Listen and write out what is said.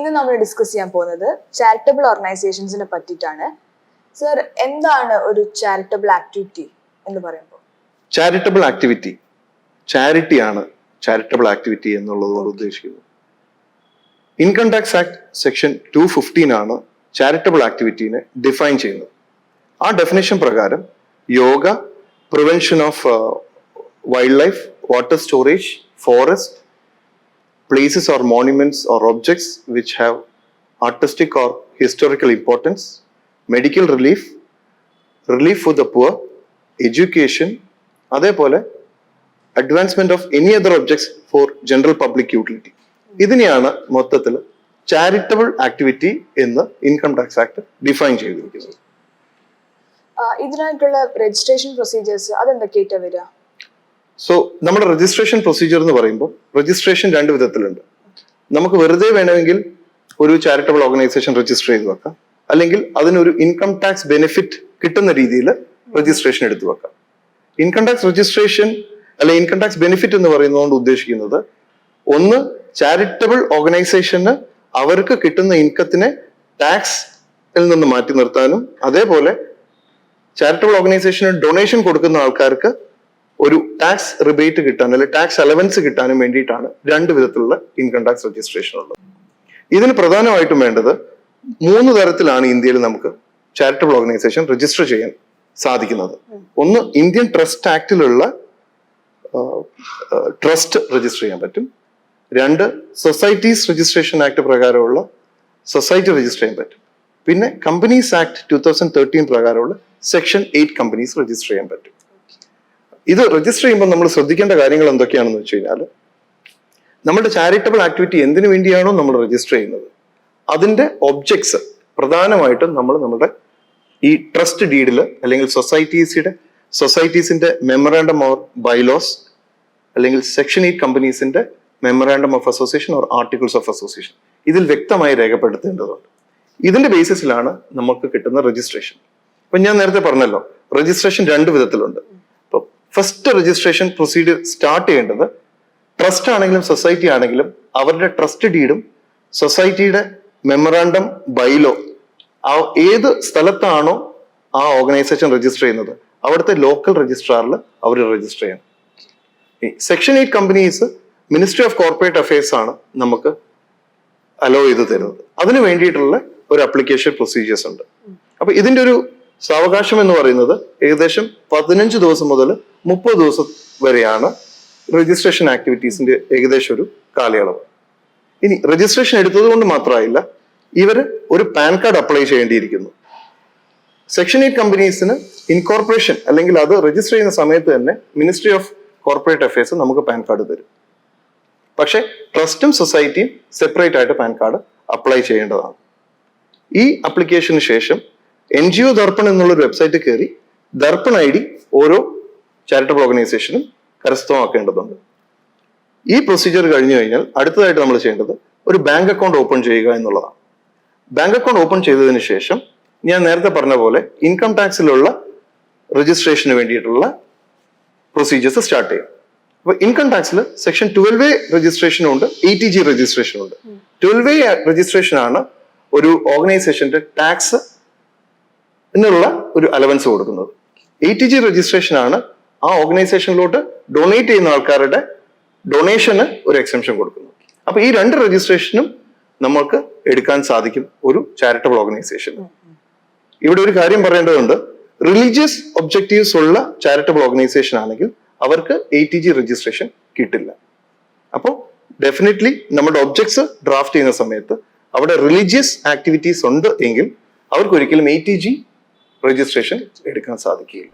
ഇന്ന് നമ്മൾ ഡിസ്കസ് ചെയ്യാൻ പോകുന്നത് ചാരിറ്റബിൾ ഓർഗനൈസേഷൻസിനെ പറ്റിയിട്ടാണ്. സർ, എന്താണ് ഒരു ചാരിറ്റബിൾ ആക്ടിവിറ്റി എന്ന് പറയുമ്പോൾ? ചാരിറ്റബിൾ ആക്ടിവിറ്റി, ചാരിറ്റിയാണ് ചാരിറ്റബിൾ ആക്ടിവിറ്റി എന്നുള്ളതുകൊണ്ട് ഉദ്ദേശിക്കുന്നത്. ഇൻകം ടാക്സ് ആക്ട് സെക്ഷൻ 215 ആണ് ചാരിറ്റബിൾ ആക്ടിവിറ്റീനെ ഡിഫൈൻ ചെയ്യുന്നത്. ആ ഡെഫിനേഷൻ പ്രകാരം yoga, prevention of wild life, water storage, forest, places or monuments or objects which have artistic or historical importance, medical relief, relief for the poor, education, അതേപോലെ advancement of any other objects for general public utility. ഇതിനെയാണ് മൊത്തത്തിൽ charitable activity എന്ന് income tax act define ചെയ്തിരിക്കുന്നത്. ഇതിനായിട്ടുള്ള registration procedures അതെന്തൊക്കെയായിട്ടാണ് വരിക? So നമ്മുടെ registration procedure എന്ന് പറയുമ്പോൾ registration രണ്ട് വിധത്തിലുണ്ട്. നമുക്ക് വെറുതെ വേണമെങ്കിൽ ഒരു ചാരിറ്റബിൾ ഓർഗനൈസേഷൻ രജിസ്റ്റർ ചെയ്ത് വെക്കാം, അല്ലെങ്കിൽ അതിനൊരു ഇൻകം ടാക്സ് ബെനിഫിറ്റ് കിട്ടുന്ന രീതിയിൽ രജിസ്ട്രേഷൻ എടുത്തു വെക്കാം. ഇൻകം ടാക്സ് രജിസ്ട്രേഷൻ അല്ലെ ഇൻകം ടാക്സ് ബെനിഫിറ്റ് എന്ന് പറയുന്നതുകൊണ്ട് ഉദ്ദേശിക്കുന്നത്, ഒന്ന്, ചാരിറ്റബിൾ ഓർഗനൈസേഷന് അവർക്ക് കിട്ടുന്ന ഇൻകത്തിനെ ടാക്സിൽ നിന്ന് മാറ്റി നിർത്താനും, അതേപോലെ ചാരിറ്റബിൾ ഓർഗനൈസേഷന് ഡൊണേഷൻ കൊടുക്കുന്ന ആൾക്കാർക്ക് ഒരു ടാക്സ് റിബേറ്റ് കിട്ടാൻ അല്ലെങ്കിൽ ടാക്സ് അലവൻസ് കിട്ടാനും വേണ്ടിയിട്ടാണ് രണ്ട് വിധത്തിലുള്ള ഇൻകം ടാക്സ് രജിസ്ട്രേഷൻ ഉള്ളത്. ഇതിന് പ്രധാനമായിട്ടും വേണ്ടത് 3 തരത്തിലാണ് ഇന്ത്യയിൽ നമുക്ക് ചാരിറ്റബിൾ ഓർഗനൈസേഷൻ രജിസ്റ്റർ ചെയ്യാൻ സാധിക്കുന്നത്. ഒന്ന്, ഇന്ത്യൻ ട്രസ്റ്റ് ആക്ടിലുള്ള ട്രസ്റ്റ് രജിസ്റ്റർ ചെയ്യാൻ പറ്റും. 2, സൊസൈറ്റീസ് രജിസ്ട്രേഷൻ ആക്ട് പ്രകാരമുള്ള സൊസൈറ്റി രജിസ്റ്റർ ചെയ്യാൻ പറ്റും. പിന്നെ കമ്പനീസ് ആക്ട് 2013 പ്രകാരമുള്ള സെക്ഷൻ 8 കമ്പനീസ് രജിസ്റ്റർ ചെയ്യാൻ പറ്റും. ഇത് രജിസ്റ്റർ ചെയ്യുമ്പോൾ നമ്മൾ ശ്രദ്ധിക്കേണ്ട കാര്യങ്ങൾ എന്തൊക്കെയാണെന്ന് വെച്ച് കഴിഞ്ഞാൽ, നമ്മുടെ ചാരിറ്റബിൾ ആക്ടിവിറ്റി എന്തിനു വേണ്ടിയാണോ നമ്മൾ രജിസ്റ്റർ ചെയ്യുന്നത് അതിന്റെ ഒബ്ജക്ട്സ് പ്രധാനമായിട്ടും നമ്മൾ നമ്മുടെ ഈ ട്രസ്റ്റ് ഡീഡിൽ അല്ലെങ്കിൽ സൊസൈറ്റീസിന്റെ മെമ്മറാണ്ടം ഓർ ബൈലോസ് അല്ലെങ്കിൽ സെക്ഷൻ 8 കമ്പനീസിന്റെ memorandum of association or articles of association ഇതിൽ വ്യക്തമായി രേഖപ്പെടുത്തേണ്ടതുണ്ട്. ഇതിന്റെ ബേസിസിലാണ് നമുക്ക് കിട്ടുന്ന രജിസ്ട്രേഷൻ. ഇപ്പൊ ഞാൻ നേരത്തെ പറഞ്ഞല്ലോ, രജിസ്ട്രേഷൻ രണ്ട് വിധത്തിലുണ്ട്. ഫസ്റ്റ് രജിസ്ട്രേഷൻ പ്രൊസീജിയർ സ്റ്റാർട്ട് ചെയ്യേണ്ടത് ട്രസ്റ്റ് ആണെങ്കിലും സൊസൈറ്റി ആണെങ്കിലും അവരുടെ ട്രസ്റ്റ് ഡീഡും സൊസൈറ്റിയുടെ മെമ്മറാണ്ടം ബൈലോ ഏത് സ്ഥലത്താണോ ആ ഓർഗനൈസേഷൻ രജിസ്റ്റർ ചെയ്യുന്നത് അവിടുത്തെ ലോക്കൽ രജിസ്ട്രാറിൽ അവർ രജിസ്റ്റർ ചെയ്യണം. Section 8 companies ministry of corporate affairs ആണ് നമുക്ക് അലോ ചെയ്ത് തരുന്നത്. അതിനു വേണ്ടിയിട്ടുള്ള ഒരു അപ്ലിക്കേഷൻ പ്രൊസീജിയേഴ്സ് ഉണ്ട്. അപ്പൊ ഇതിന്റെ ഒരു സാവകാശം എന്ന് പറയുന്നത് ഏകദേശം 15 ദിവസം മുതൽ 30 ദിവസം വരെയാണ് രജിസ്ട്രേഷൻ ആക്ടിവിറ്റീസിന്റെ ഏകദേശം ഒരു കാലയളവ്. ഇനി രജിസ്ട്രേഷൻ എടുത്തത് കൊണ്ട് മാത്രമായില്ല, ഇവർ ഒരു പാൻ കാർഡ് അപ്ലൈ ചെയ്യേണ്ടിയിരിക്കുന്നു. സെക്ഷൻ 8 കമ്പനീസിന് ഇൻകോർപ്പറേഷൻ അല്ലെങ്കിൽ അത് രജിസ്റ്റർ ചെയ്യുന്ന സമയത്ത് തന്നെ മിനിസ്ട്രി ഓഫ് കോർപ്പറേറ്റ് അഫയേഴ്സ് നമുക്ക് പാൻ കാർഡ് തരും. പക്ഷെ ട്രസ്റ്റും സൊസൈറ്റിയും സെപ്പറേറ്റ് ആയിട്ട് പാൻ കാർഡ് അപ്ലൈ ചെയ്യേണ്ടതാണ്. ഈ അപ്ലിക്കേഷന് ശേഷം NGO ദർപ്പൺ എന്നുള്ളൊരു വെബ്സൈറ്റ് കയറി ദർപ്പൺ ID ഓരോ ചാരിറ്റബിൾ ഓർഗനൈസേഷനും കരസ്ഥമാക്കേണ്ടതുണ്ട്. ഈ പ്രൊസീജിയർ കഴിഞ്ഞു കഴിഞ്ഞാൽ അടുത്തതായിട്ട് നമ്മൾ ചെയ്യേണ്ടത് ഒരു ബാങ്ക് അക്കൗണ്ട് ഓപ്പൺ ചെയ്യുക എന്നുള്ളതാണ്. ബാങ്ക് അക്കൗണ്ട് ഓപ്പൺ ചെയ്തതിന് ശേഷം ഞാൻ നേരത്തെ പറഞ്ഞ പോലെ ഇൻകം ടാക്സിലുള്ള രജിസ്ട്രേഷന് വേണ്ടിയിട്ടുള്ള പ്രൊസീജിയേഴ്സ് സ്റ്റാർട്ട് ചെയ്യും. അപ്പൊ ഇൻകം ടാക്സിൽ സെക്ഷൻ 12A രജിസ്ട്രേഷനും ഉണ്ട്, ATG രജിസ്ട്രേഷനും ഉണ്ട്. 12A രജിസ്ട്രേഷൻ ആണ് ഒരു ഓർഗനൈസേഷന്റെ ടാക്സ് എന്നുള്ള ഒരു അലവൻസ് കൊടുക്കുന്നത്. ATG രജിസ്ട്രേഷൻ ആണ് ആ ഓർഗനൈസേഷനിലോട്ട് ഡൊണേറ്റ് ചെയ്യുന്ന ആൾക്കാരുടെ ഡൊണേഷന് ഒരു എക്സംഷൻ കൊടുക്കുന്നത്. അപ്പൊ ഈ രണ്ട് രജിസ്ട്രേഷനും നമുക്ക് എടുക്കാൻ സാധിക്കും ഒരു ചാരിറ്റബിൾ ഓർഗനൈസേഷൻ. ഇവിടെ ഒരു കാര്യം പറയേണ്ടതുണ്ട്, റിലീജിയസ് ഒബ്ജക്റ്റീവ്സ് ഉള്ള ചാരിറ്റബിൾ ഓർഗനൈസേഷൻ ആണെങ്കിൽ അവർക്ക് ATG രജിസ്ട്രേഷൻ കിട്ടില്ല. അപ്പോൾ ഡെഫിനറ്റ്ലി നമ്മുടെ ഒബ്ജക്ട്സ് ഡ്രാഫ്റ്റ് ചെയ്യുന്ന സമയത്ത് അവിടെ റിലീജിയസ് ആക്ടിവിറ്റീസ് ഉണ്ട് എങ്കിൽ അവർക്ക് ഒരിക്കലും ATG രജിസ്ട്രേഷൻ എടുക്കാൻ സാധിക്കില്ല.